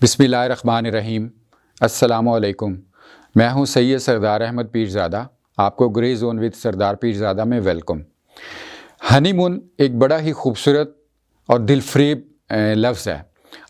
بسم اللہ الرحمن الرحیم۔ السلام علیکم۔ میں ہوں سید سردار احمد پیرزادہ۔ آپ کو گرے زون وتھ سردار پیرزادہ میں ویلکم۔ ہنی مون ایک بڑا ہی خوبصورت اور دل فریب لفظ ہے،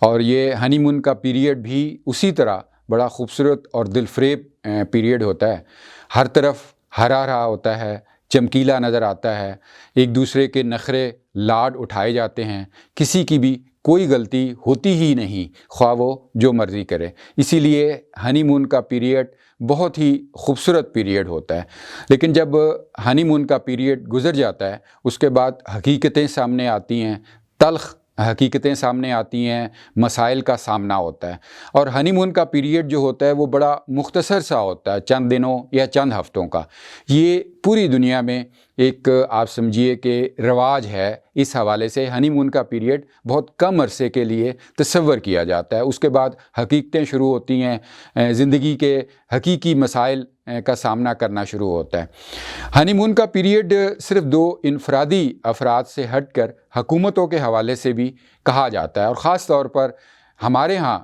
اور یہ ہنی مون کا پیریڈ بھی اسی طرح بڑا خوبصورت اور دل فریب پیریڈ ہوتا ہے۔ ہر طرف ہرا ہرا ہوتا ہے، چمکیلا نظر آتا ہے، ایک دوسرے کے نخرے لاڈ اٹھائے جاتے ہیں، کسی کی بھی کوئی غلطی ہوتی ہی نہیں، خواہ وہ جو مرضی کرے۔ اسی لیے ہنی مون کا پیریڈ بہت ہی خوبصورت پیریڈ ہوتا ہے۔ لیکن جب ہنی مون کا پیریڈ گزر جاتا ہے، اس کے بعد حقیقتیں سامنے آتی ہیں، تلخ حقیقتیں سامنے آتی ہیں، مسائل کا سامنا ہوتا ہے۔ اور ہنی مون کا پیریڈ جو ہوتا ہے وہ بڑا مختصر سا ہوتا ہے، چند دنوں یا چند ہفتوں کا۔ یہ پوری دنیا میں ایک آپ سمجھیے کہ رواج ہے۔ اس حوالے سے ہنی مون کا پیریڈ بہت کم عرصے کے لیے تصور کیا جاتا ہے، اس کے بعد حقیقتیں شروع ہوتی ہیں، زندگی کے حقیقی مسائل کا سامنا کرنا شروع ہوتا ہے۔ ہنی مون کا پیریڈ صرف دو انفرادی افراد سے ہٹ کر حکومتوں کے حوالے سے بھی کہا جاتا ہے، اور خاص طور پر ہمارے ہاں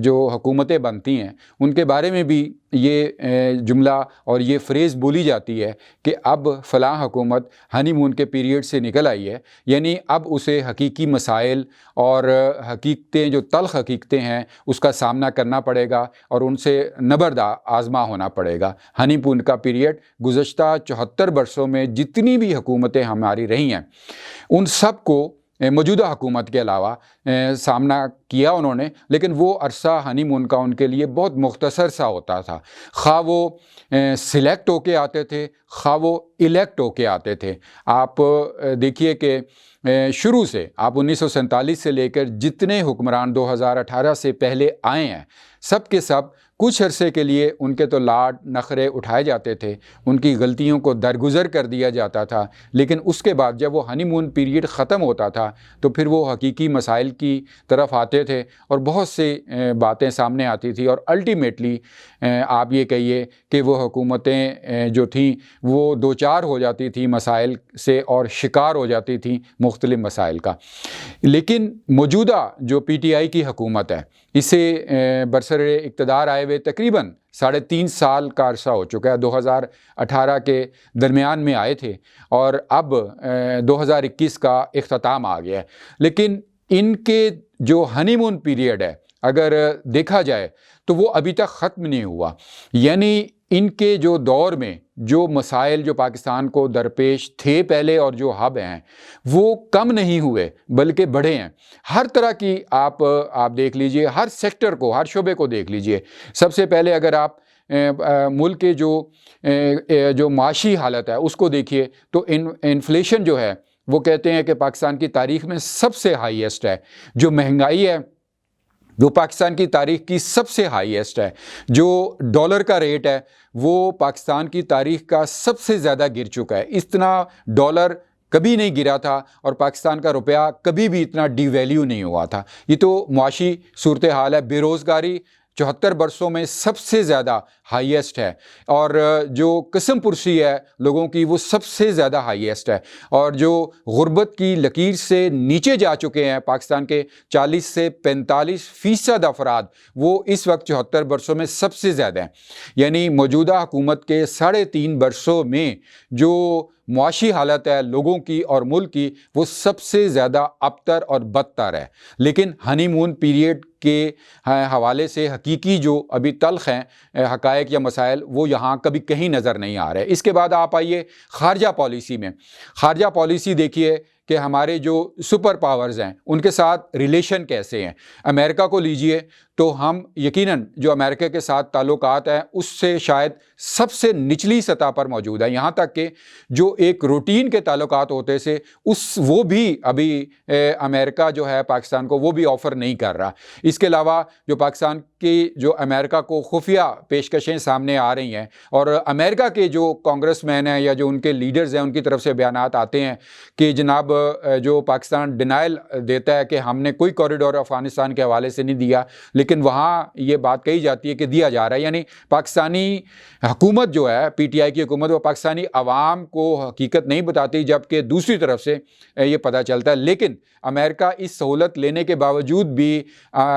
جو حکومتیں بنتی ہیں ان کے بارے میں بھی یہ جملہ اور یہ فریز بولی جاتی ہے کہ اب فلاں حکومت ہنی مون کے پیریڈ سے نکل آئی ہے، یعنی اب اسے حقیقی مسائل اور حقیقتیں جو تلخ حقیقتیں ہیں اس کا سامنا کرنا پڑے گا اور ان سے نبرد آزما ہونا پڑے گا۔ ہنی مون کا پیریڈ گزشتہ 74 برسوں میں جتنی بھی حکومتیں ہماری رہی ہیں ان سب کو موجودہ حکومت کے علاوہ سامنا کیا انہوں نے، لیکن وہ عرصہ ہنی مون کا ان کے لیے بہت مختصر سا ہوتا تھا۔ خواہ وہ سلیکٹ ہو کے آتے تھے، خواہ وہ الیکٹ ہو کے آتے تھے۔ آپ دیکھیے کہ شروع سے آپ 1947 سے لے کر جتنے حکمران 2018 سے پہلے آئے ہیں، سب کے سب کچھ عرصے کے لیے ان کے تو لاڈ نخرے اٹھائے جاتے تھے، ان کی غلطیوں کو درگزر کر دیا جاتا تھا، لیکن اس کے بعد جب وہ ہنی مون پیریڈ ختم ہوتا تھا تو پھر وہ حقیقی مسائل کی طرف آتے تھے اور بہت سے باتیں سامنے آتی تھی، اور الٹیمیٹلی آپ یہ کہیے کہ وہ حکومتیں جو تھیں وہ دوچار ہو جاتی تھیں مسائل سے اور شکار ہو جاتی تھیں مختلف مسائل کا۔ لیکن موجودہ جو پی ٹی آئی کی حکومت ہے، اسے برسر اقتدار آئے ہوئے تقریباً 3.5 سال کا عرصہ ہو چکا ہے۔ 2018 کے درمیان میں آئے تھے اور اب 2021 کا اختتام آ گیا ہے، لیکن ان کے جو ہنی مون پیریڈ ہے اگر دیکھا جائے تو وہ ابھی تک ختم نہیں ہوا۔ یعنی ان کے جو دور میں جو مسائل جو پاکستان کو درپیش تھے پہلے اور جو اب ہیں وہ کم نہیں ہوئے بلکہ بڑھے ہیں۔ ہر طرح کی آپ دیکھ لیجئے، ہر سیکٹر کو، ہر شعبے کو دیکھ لیجئے۔ سب سے پہلے اگر آپ ملک کے جو معاشی حالت ہے اس کو دیکھیے تو انفلیشن جو ہے وہ کہتے ہیں کہ پاکستان کی تاریخ میں سب سے ہائیسٹ ہے۔ جو مہنگائی ہے وہ پاکستان کی تاریخ کی سب سے ہائیسٹ ہے۔ جو ڈالر کا ریٹ ہے وہ پاکستان کی تاریخ کا سب سے زیادہ گر چکا ہے۔ اتنا ڈالر کبھی نہیں گرا تھا اور پاکستان کا روپیہ کبھی بھی اتنا ڈی ویلیو نہیں ہوا تھا۔ یہ تو معاشی صورتحال ہے۔ بے روزگاری 74 برسوں میں سب سے زیادہ ہائیسٹ ہے، اور جو قسم پرسی ہے لوگوں کی وہ سب سے زیادہ ہائیسٹ ہے، اور جو غربت کی لکیر سے نیچے جا چکے ہیں پاکستان کے 40 سے 45% افراد، وہ اس وقت 74 برسوں میں سب سے زیادہ ہیں۔ یعنی موجودہ حکومت کے 3.5 برسوں میں جو معاشی حالت ہے لوگوں کی اور ملک کی وہ سب سے زیادہ ابتر اور بدتر ہے۔ لیکن ہنی مون پیریڈ کے حوالے سے حقیقی جو ابھی تلخ ہیں حقائق یا مسائل وہ یہاں کبھی کہیں نظر نہیں آ رہے۔ اس کے بعد آپ آئیے خارجہ پالیسی میں۔ خارجہ پالیسی دیکھیے کہ ہمارے جو سپر پاورز ہیں ان کے ساتھ ریلیشن کیسے ہیں۔ امریکہ کو لیجئے تو ہم یقیناً جو امریکہ کے ساتھ تعلقات ہیں اس سے شاید سب سے نچلی سطح پر موجود ہے، یہاں تک کہ جو ایک روٹین کے تعلقات ہوتے سے وہ بھی ابھی امریکہ جو ہے پاکستان کو وہ بھی آفر نہیں کر رہا۔ اس کے علاوہ جو پاکستان کہ جو امریکہ کو خفیہ پیشکشیں سامنے آ رہی ہیں اور امریکہ کے جو کانگریس مین ہیں یا جو ان کے لیڈرز ہیں ان کی طرف سے بیانات آتے ہیں کہ جناب جو پاکستان ڈینائل دیتا ہے کہ ہم نے کوئی کوریڈور افغانستان کے حوالے سے نہیں دیا، لیکن وہاں یہ بات کہی جاتی ہے کہ دیا جا رہا ہے، یعنی پاکستانی حکومت جو ہے پی ٹی آئی کی حکومت وہ پاکستانی عوام کو حقیقت نہیں بتاتی، جبکہ دوسری طرف سے یہ پتہ چلتا ہے۔ لیکن امریکہ اس سہولت لینے کے باوجود بھی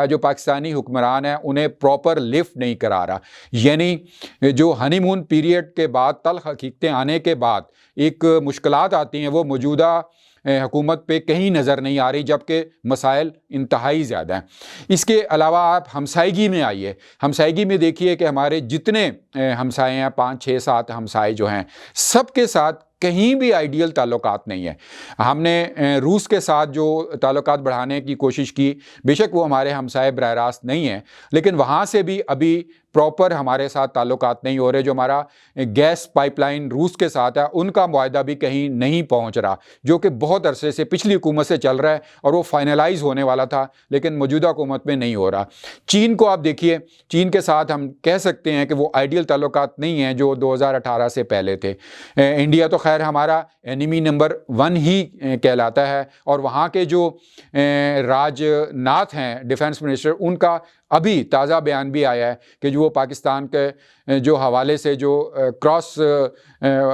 جو پاکستانی حکمران ہیں انہیں پراپر لفٹ نہیں کرا رہا، یعنی جو ہنی مون پیریڈ کے بعد تلخ حقیقتیں آنے کے بعد ایک مشکلات آتی ہیں وہ موجودہ حکومت پہ کہیں نظر نہیں آ رہی، جبکہ مسائل انتہائی زیادہ ہیں۔ اس کے علاوہ آپ ہمسائیگی میں آئیے، ہمسائیگی میں دیکھیے کہ ہمارے جتنے ہمسائے ہیں 5 6 7 ہمسائے جو ہیں سب کے ساتھ کہیں بھی آئیڈیل تعلقات نہیں ہیں۔ ہم نے روس کے ساتھ جو تعلقات بڑھانے کی کوشش کی، بے شک وہ ہمارے ہمسائے براہ راست نہیں ہیں، لیکن وہاں سے بھی ابھی پراپر ہمارے ساتھ تعلقات نہیں ہو رہے۔ جو ہمارا گیس پائپ لائن روس کے ساتھ ہے ان کا معاہدہ بھی کہیں نہیں پہنچ رہا، جو کہ بہت عرصے سے پچھلی حکومت سے چل رہا ہے اور وہ فائنلائز ہونے والا تھا، لیکن موجودہ حکومت میں نہیں ہو رہا۔ چین کو آپ دیکھیے، چین کے ساتھ ہم کہہ سکتے ہیں کہ وہ آئیڈیل تعلقات نہیں ہیں جو 2018 سے پہلے تھے۔ انڈیا تو خیر ہمارا اینیمی نمبر 1 ہی کہلاتا ہے، اور وہاں کے جو راج ناتھ ہیں ڈیفنس منسٹر، ان کا ابھی تازہ بیان بھی آیا ہے کہ جو وہ پاکستان کے جو حوالے سے جو کراس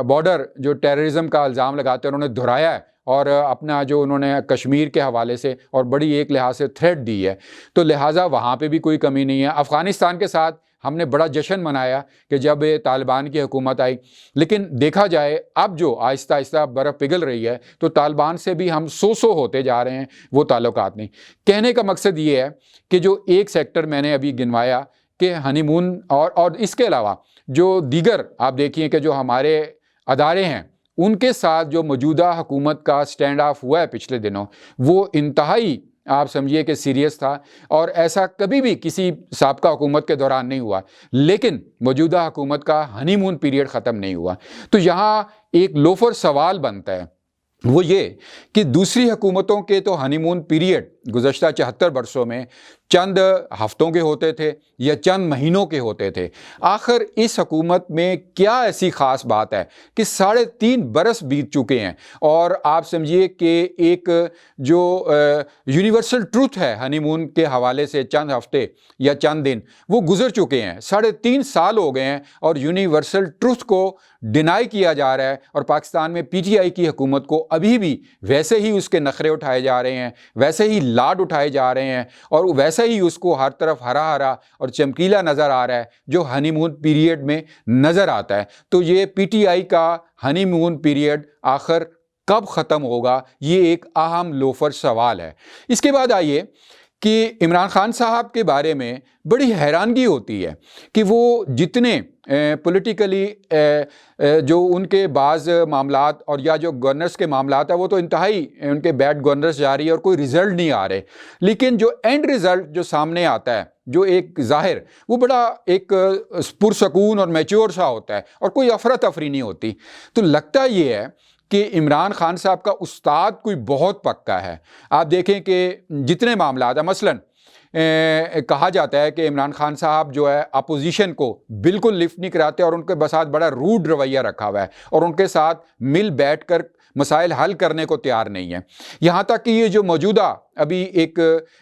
بارڈر جو ٹیررزم کا الزام لگاتے ہیں انہوں نے دہرایا ہے، اور اپنا جو انہوں نے کشمیر کے حوالے سے اور بڑی ایک لحاظ سے تھریٹ دی ہے، تو لہٰذا وہاں پہ بھی کوئی کمی نہیں ہے۔ افغانستان کے ساتھ ہم نے بڑا جشن منایا کہ جب طالبان کی حکومت آئی، لیکن دیکھا جائے اب جو آہستہ آہستہ برف پگھل رہی ہے تو طالبان سے بھی ہم سو ہوتے جا رہے ہیں، وہ تعلقات نہیں۔ کہنے کا مقصد یہ ہے کہ جو ایک سیکٹر میں نے ابھی گنوایا کہ ہنی مون اور اس کے علاوہ جو دیگر آپ دیکھیے کہ جو ہمارے ادارے ہیں ان کے ساتھ جو موجودہ حکومت کا سٹینڈ آف ہوا ہے پچھلے دنوں، وہ انتہائی آپ سمجھیے کہ سیریس تھا، اور ایسا کبھی بھی کسی سابقہ حکومت کے دوران نہیں ہوا، لیکن موجودہ حکومت کا ہنی مون پیریڈ ختم نہیں ہوا۔ تو یہاں ایک لوفر سوال بنتا ہے، وہ یہ کہ دوسری حکومتوں کے تو ہنی مون پیریڈ گزشتہ 74 برسوں میں چند ہفتوں کے ہوتے تھے یا چند مہینوں کے ہوتے تھے، آخر اس حکومت میں کیا ایسی خاص بات ہے کہ 3.5 برس بیت چکے ہیں، اور آپ سمجھیے کہ ایک جو یونیورسل ٹروتھ ہے ہنی مون کے حوالے سے چند ہفتے یا چند دن وہ گزر چکے ہیں، 3.5 سال ہو گئے ہیں، اور یونیورسل ٹروتھ کو ڈینائی کیا جا رہا ہے، اور پاکستان میں پی ٹی آئی کی حکومت کو ابھی بھی ویسے ہی اس کے نخرے اٹھائے جا رہے ہیں، ویسے ہی لاڈ اٹھائے جا رہے ہیں، اور ویسے ہی اس کو ہر طرف ہرا ہرا اور چمکیلا نظر آ رہا ہے جو ہنی مون پیریڈ میں نظر آتا ہے۔ تو یہ پی ٹی آئی کا ہنی مون پیریڈ آخر کب ختم ہوگا، یہ ایک اہم لوفر سوال ہے۔ اس کے بعد آئیے کہ عمران خان صاحب کے بارے میں بڑی حیرانگی ہوتی ہے کہ وہ جتنے پولیٹیکلی جو ان کے بعض معاملات اور یا جو گورنرز کے معاملات ہیں وہ تو انتہائی ان کے بیڈ گورنرز جاری ہے اور کوئی رزلٹ نہیں آ رہے، لیکن جو اینڈ رزلٹ جو سامنے آتا ہے جو ایک ظاہر وہ بڑا ایک پرسکون اور میچور سا ہوتا ہے اور کوئی افراتفری نہیں ہوتی۔ تو لگتا یہ ہے کہ عمران خان صاحب کا استاد کوئی بہت پکا ہے۔ آپ دیکھیں کہ جتنے معاملات ہیں، مثلاً کہا جاتا ہے کہ عمران خان صاحب جو ہے اپوزیشن کو بالکل لفٹ نہیں کراتے اور ان کے ساتھ بڑا روڈ رویہ رکھا ہوا ہے اور ان کے ساتھ مل بیٹھ کر مسائل حل کرنے کو تیار نہیں ہے۔ یہاں تک کہ یہ جو موجودہ ابھی ایک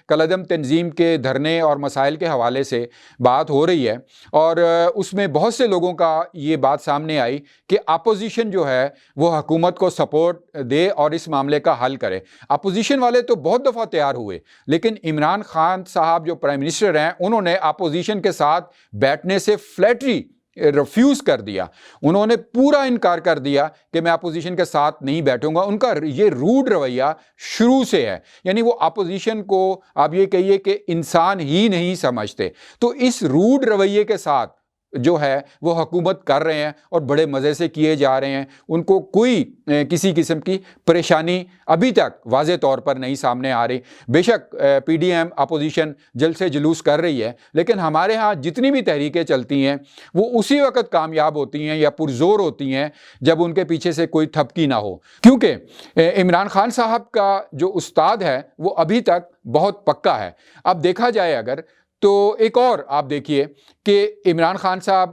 کالعدم تنظیم کے دھرنے اور مسائل کے حوالے سے بات ہو رہی ہے، اور اس میں بہت سے لوگوں کا یہ بات سامنے آئی کہ اپوزیشن جو ہے وہ حکومت کو سپورٹ دے اور اس معاملے کا حل کرے۔ اپوزیشن والے تو بہت دفعہ تیار ہوئے، لیکن عمران خان صاحب جو پرائم منسٹر ہیں انہوں نے اپوزیشن کے ساتھ بیٹھنے سے فلیٹلی ریفیوز کر دیا، انہوں نے پورا انکار کر دیا کہ میں اپوزیشن کے ساتھ نہیں بیٹھوں گا۔ ان کا یہ روڈ رویہ شروع سے ہے، یعنی وہ اپوزیشن کو آپ یہ کہیے کہ انسان ہی نہیں سمجھتے۔ تو اس روڈ رویے کے ساتھ جو ہے وہ حکومت کر رہے ہیں اور بڑے مزے سے کیے جا رہے ہیں، ان کو کوئی کسی قسم کی پریشانی ابھی تک واضح طور پر نہیں سامنے آ رہی۔ بے شک پی ڈی ایم اپوزیشن جلد سے جلوس کر رہی ہے، لیکن ہمارے ہاں جتنی بھی تحریکیں چلتی ہیں وہ اسی وقت کامیاب ہوتی ہیں یا پرزور ہوتی ہیں جب ان کے پیچھے سے کوئی تھپکی نہ ہو، کیونکہ عمران خان صاحب کا جو استاد ہے وہ ابھی تک بہت پکا ہے۔ اب دیکھا جائے اگر تو ایک اور آپ دیکھیے کہ عمران خان صاحب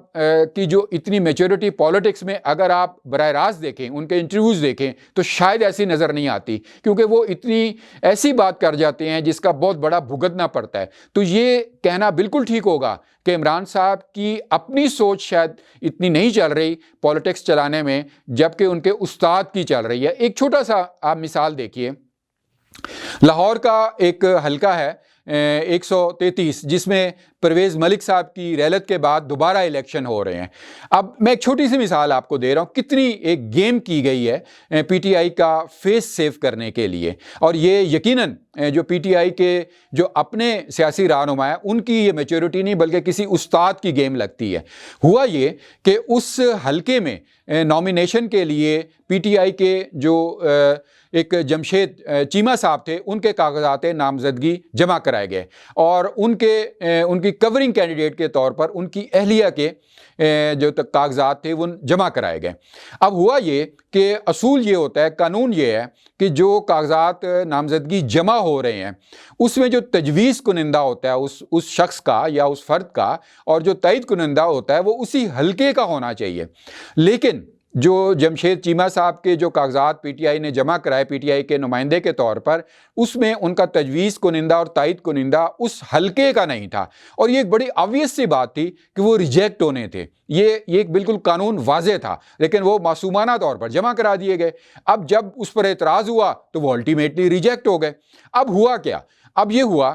کی جو اتنی میچورٹی پالیٹکس میں اگر آپ براہ راست دیکھیں، ان کے انٹرویوز دیکھیں، تو شاید ایسی نظر نہیں آتی، کیونکہ وہ اتنی ایسی بات کر جاتے ہیں جس کا بہت بڑا بھگتنا پڑتا ہے۔ تو یہ کہنا بالکل ٹھیک ہوگا کہ عمران صاحب کی اپنی سوچ شاید اتنی نہیں چل رہی پالیٹکس چلانے میں، جبکہ ان کے استاد کی چل رہی ہے۔ ایک چھوٹا سا آپ مثال دیکھیے، لاہور کا ایک حلقہ ہے 133، جس میں پرویز ملک صاحب کی ریلت کے بعد دوبارہ الیکشن ہو رہے ہیں۔ اب میں ایک چھوٹی سی مثال آپ کو دے رہا ہوں، کتنی ایک گیم کی گئی ہے پی ٹی آئی کا فیس سیو کرنے کے لیے، اور یہ یقیناً جو پی ٹی آئی کے جو اپنے سیاسی رہنما ہیں ان کی یہ میچورٹی نہیں بلکہ کسی استاد کی گیم لگتی ہے۔ ہوا یہ کہ اس حلقے میں نامینیشن کے لیے پی ٹی آئی کے جو ایک جمشید چیمہ صاحب تھے، ان کے کاغذات نامزدگی جمع کرائے گئے، اور ان کی کورنگ کینڈیڈیٹ کے طور پر ان کی اہلیہ کے جو کاغذات تھے وہ جمع کرائے گئے۔ اب ہوا یہ کہ اصول یہ ہوتا ہے، قانون یہ ہے کہ جو کاغذات نامزدگی جمع ہو رہے ہیں اس میں جو تجویز کنندہ ہوتا ہے اس شخص کا یا اس فرد کا، اور جو تائید کنندہ ہوتا ہے وہ اسی حلقے کا ہونا چاہیے۔ لیکن جو جمشید چیمہ صاحب کے جو کاغذات پی ٹی آئی نے جمع کرائے پی ٹی آئی کے نمائندے کے طور پر، اس میں ان کا تجویز کنندہ اور تائید کنندہ اس حلقے کا نہیں تھا، اور یہ ایک بڑی آبویس سی بات تھی کہ وہ ریجیکٹ ہونے تھے۔ یہ ایک بالکل قانون واضح تھا، لیکن وہ معصومانہ طور پر جمع کرا دیے گئے۔ اب جب اس پر اعتراض ہوا تو وہ الٹیمیٹلی ریجیکٹ ہو گئے۔ اب ہوا کیا؟ اب یہ ہوا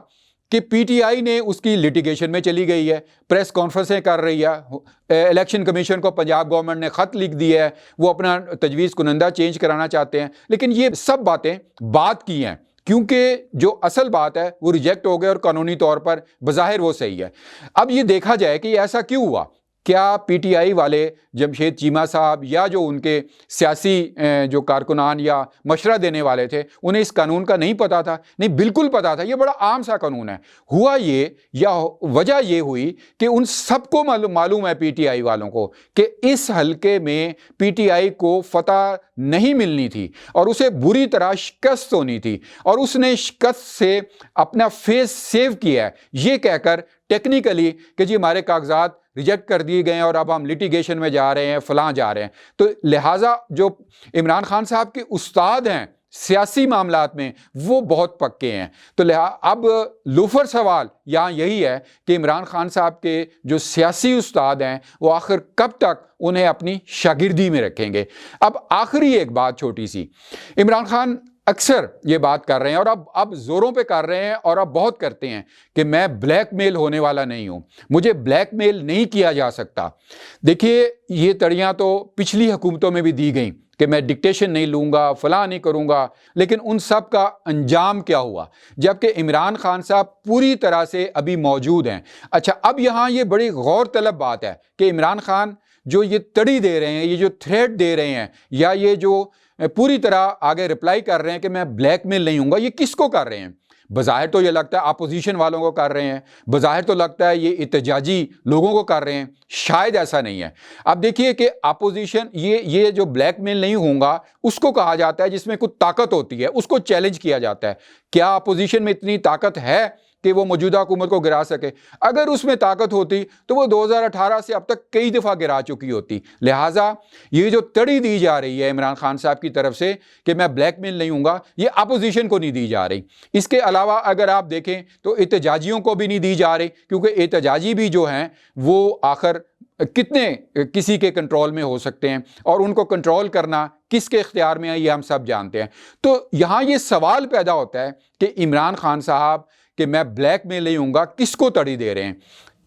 کہ پی ٹی آئی نے اس کی لیٹیگیشن میں چلی گئی ہے، پریس کانفرنسیں کر رہی ہے، الیکشن کمیشن کو پنجاب گورنمنٹ نے خط لکھ دیا ہے، وہ اپنا تجویز کنندہ چینج کرانا چاہتے ہیں، لیکن یہ سب باتیں بات کی ہیں، کیونکہ جو اصل بات ہے وہ ریجیکٹ ہو گئے اور قانونی طور پر بظاہر وہ صحیح ہے۔ اب یہ دیکھا جائے کہ یہ ایسا کیوں ہوا؟ کیا پی ٹی آئی والے جمشید چیمہ صاحب یا جو ان کے سیاسی جو کارکنان یا مشورہ دینے والے تھے انہیں اس قانون کا نہیں پتا تھا؟ نہیں، بالکل پتا تھا، یہ بڑا عام سا قانون ہے۔ ہوا یہ یا وجہ یہ ہوئی کہ ان سب کو معلوم ہے پی ٹی آئی والوں کو کہ اس حلقے میں پی ٹی آئی کو فتح نہیں ملنی تھی اور اسے بری طرح شکست ہونی تھی، اور اس نے شکست سے اپنا فیس سیو کیا ہے یہ کہہ کر ٹیکنیکلی کہ جی ہمارے کاغذات ریجیکٹ کر دیے گئے ہیں اور اب ہم لیٹیگیشن میں جا رہے ہیں، فلاں جا رہے ہیں۔ تو لہٰذا جو عمران خان صاحب کے استاد ہیں سیاسی معاملات میں وہ بہت پکے ہیں۔ تو اب لوفر سوال یہاں یہی ہے کہ عمران خان صاحب کے جو سیاسی استاد ہیں وہ آخر کب تک انہیں اپنی شاگردی میں رکھیں گے؟ اب آخری ایک بات چھوٹی سی، عمران خان اکثر یہ بات کر رہے ہیں اور اب زوروں پہ کر رہے ہیں اور اب بہت کرتے ہیں کہ میں بلیک میل ہونے والا نہیں ہوں، مجھے بلیک میل نہیں کیا جا سکتا۔ دیکھیے یہ تڑیاں تو پچھلی حکومتوں میں بھی دی گئیں کہ میں ڈکٹیشن نہیں لوں گا، فلاں نہیں کروں گا، لیکن ان سب کا انجام کیا ہوا؟ جبکہ عمران خان صاحب پوری طرح سے ابھی موجود ہیں۔ اچھا، اب یہاں یہ بڑی غور طلب بات ہے کہ عمران خان جو یہ تڑی دے رہے ہیں، یہ جو تھریٹ دے رہے ہیں، یا یہ جو پوری طرح آگے رپلائی کر رہے ہیں کہ میں بلیک میل نہیں ہوں گا، یہ کس کو کر رہے ہیں؟ بظاہر تو یہ لگتا ہے اپوزیشن والوں کو کر رہے ہیں، بظاہر تو لگتا ہے یہ احتجاجی لوگوں کو کر رہے ہیں، شاید ایسا نہیں ہے۔ اب دیکھیے کہ اپوزیشن یہ جو بلیک میل نہیں ہوں گا اس کو کہا جاتا ہے جس میں کچھ طاقت ہوتی ہے، اس کو چیلنج کیا جاتا ہے۔ کیا اپوزیشن میں اتنی طاقت ہے کہ وہ موجودہ حکومت کو گرا سکے؟ اگر اس میں طاقت ہوتی تو وہ 2018 سے اب تک کئی دفعہ گرا چکی ہوتی۔ لہٰذا یہ جو تڑی دی جا رہی ہے عمران خان صاحب کی طرف سے کہ میں بلیک میل نہیں ہوں گا، یہ اپوزیشن کو نہیں دی جا رہی۔ اس کے علاوہ اگر آپ دیکھیں تو احتجاجیوں کو بھی نہیں دی جا رہی، کیونکہ احتجاجی بھی جو ہیں وہ آخر کتنے کسی کے کنٹرول میں ہو سکتے ہیں، اور ان کو کنٹرول کرنا کس کے اختیار میں ہے یہ ہم سب جانتے ہیں۔ تو یہاں یہ سوال پیدا ہوتا ہے کہ عمران خان صاحب کہ میں بلیک میل نہیں ہوں گا کس کو تڑی دے رہے ہیں؟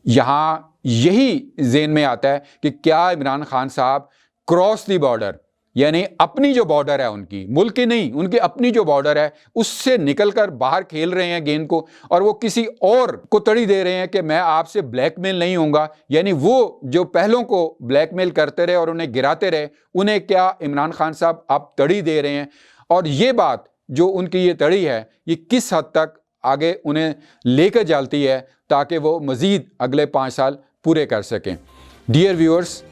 یہاں یہی ذہن میں آتا ہے کہ کیا عمران خان صاحب کراس دی بارڈر، یعنی اپنی جو بارڈر ہے ان کی، ملک کی نہیں، ان کی اپنی جو بارڈر ہے اس سے نکل کر باہر کھیل رہے ہیں گیند کو، اور وہ کسی اور کو تڑی دے رہے ہیں کہ میں آپ سے بلیک میل نہیں ہوں گا؟ یعنی وہ جو پہلوں کو بلیک میل کرتے رہے اور انہیں گراتے رہے، انہیں کیا عمران خان صاحب اب تڑی دے رہے ہیں؟ اور یہ بات جو ان کی یہ تڑی ہے یہ کس حد تک آگے انہیں لے کر جاتی ہے تاکہ وہ مزید اگلے 5 سال پورے کر سکیں؟ ڈیئر ویورز،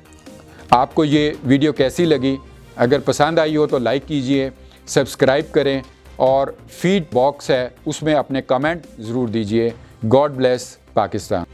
آپ کو یہ ویڈیو کیسی لگی؟ اگر پسند آئی ہو تو لائک کیجئے، سبسکرائب کریں، اور فیڈ باکس ہے اس میں اپنے کمنٹ ضرور دیجئے۔ God bless. پاکستان.